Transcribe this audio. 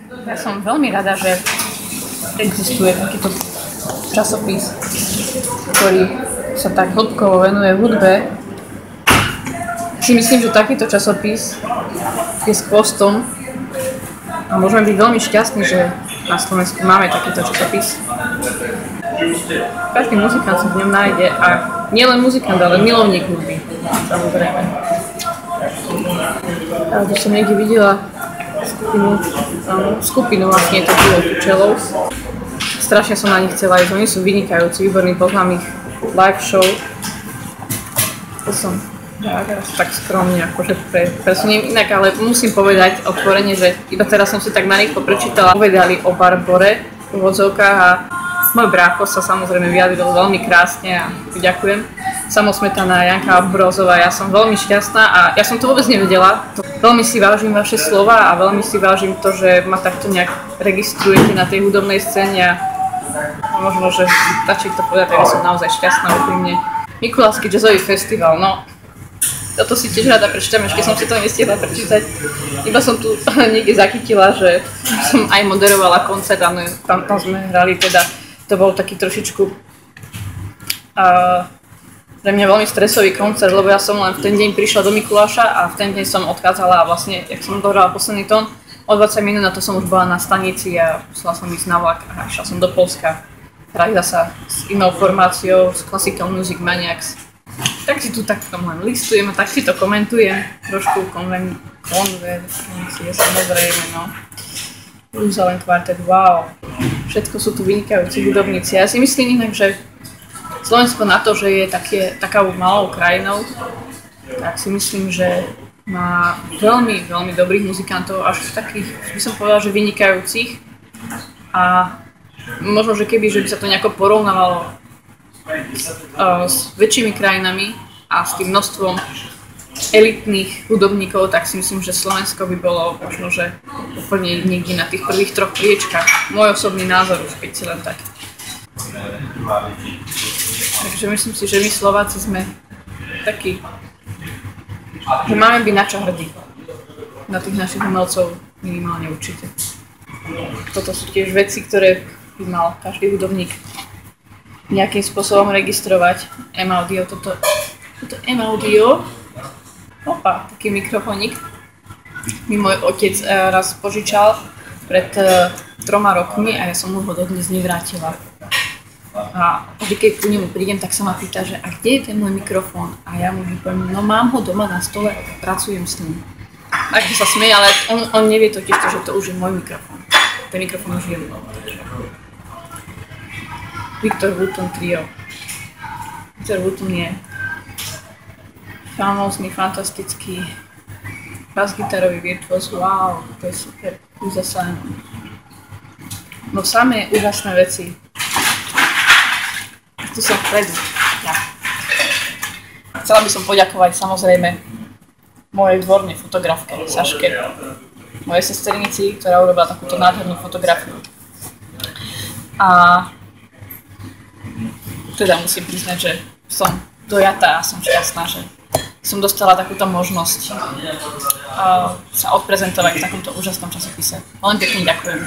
Ja som veľmi rada, že existuje takýto časopis, ktorý sa tak hĺbkovo venuje hudbe. Si myslím, že takýto časopis je skvostom a môžeme byť veľmi šťastní, že na Slovensku máme takýto časopis. Každý muzikant sa v ňom nájde a nielen muzikant, ale milovník hudby, samozrejme. Ja to som niekde videla skupinu vlastne to bylo Čelov. Strašne som na nich chcela ísť, oni sú vynikajúci, výborní, poznám ich live show. To som tak skromne akože presuniem inak, ale musím povedať otvorene, že iba teraz som si tak narýchlo prečítala, povedali o Barbore v úvodzovkách a môj brácho sa samozrejme vyjadril veľmi krásne a ďakujem. Samosmetaná Janka Brozová, ja som veľmi šťastná a ja som to vôbec nevedela. Veľmi si vážim vaše slova a veľmi si vážim to, že ma takto nejak registrujete na tej hudobnej scéne a možno, že stačí to povedať, že som naozaj šťastná úprimne. Mikulášsky jazzový festival, no toto si tiež rada prečítam, ešte som si to nestihla prečítať. Iba som tu niekde zachytila, že som aj moderovala koncert a tam sme hrali teda. To bol taký trošičku pre mňa veľmi stresový koncert, lebo ja som len v ten deň prišla do Mikuláša a v ten deň som odchádzala a vlastne, jak som dohrala posledný tón, o 20 minút na to som už bola na stanici a musela som ísť na vlak a išla som do Poľska. Hrať sa s inou formáciou, s Classical Music Maniacs. Tak si tu takto len listujem a tak si to komentujem, trošku konvergencie, samozrejme, no. Jeruzalem Quartet, wow. Všetko sú tu vynikajúci hudobníci. Ja si myslím inak, že Slovensko na to, že je takou malou krajinou, tak si myslím, že má veľmi, veľmi dobrých muzikantov, až takých, by som povedala, že vynikajúcich. A možno, že keby že by sa to nejako porovnávalo s väčšími krajinami a s tým množstvom elitných hudobníkov, tak si myslím, že Slovensko by bolo možno, že úplne niekde na tých prvých troch priečkách. Môj osobný názor, už keď si len tak. Takže myslím si, že my Slováci sme takí, že máme byť na čo hrdí. Na tých našich umelcov minimálne určite. Toto sú tiež veci, ktoré by mal každý hudobník nejakým spôsobom registrovať. M-Audio, toto M-Audio. Opa, taký mikrofónik mi môj otec raz požičal pred 3 rokmi a ja som mu ho dodnes nevrátila. A vždy, keď ku nemu prídem, tak sa ma pýta, že a kde je ten môj mikrofón? A ja mu poviem, no mám ho doma na stole, pracujem s ním. Tak sa smeje, ale on nevie totiž to, že to už je môj mikrofón. Ten mikrofón už je môj. Victor Wooten Trio. Victor Wooten je famózny, fantastický bas-gitarový virtuóz, wow, to je super, úžasné. No samé úžasné veci. Tu som vpredu. Ja. Chcela by som poďakovať samozrejme mojej dvornej fotografke, Saške, mojej sesternici, ktorá urobila takúto nádhernú fotografiu. A teda musím priznať, že som dojatá a som šťastná, že som dostala takúto možnosť sa odprezentovať v takomto úžasnom časopise. Len pekne ďakujem.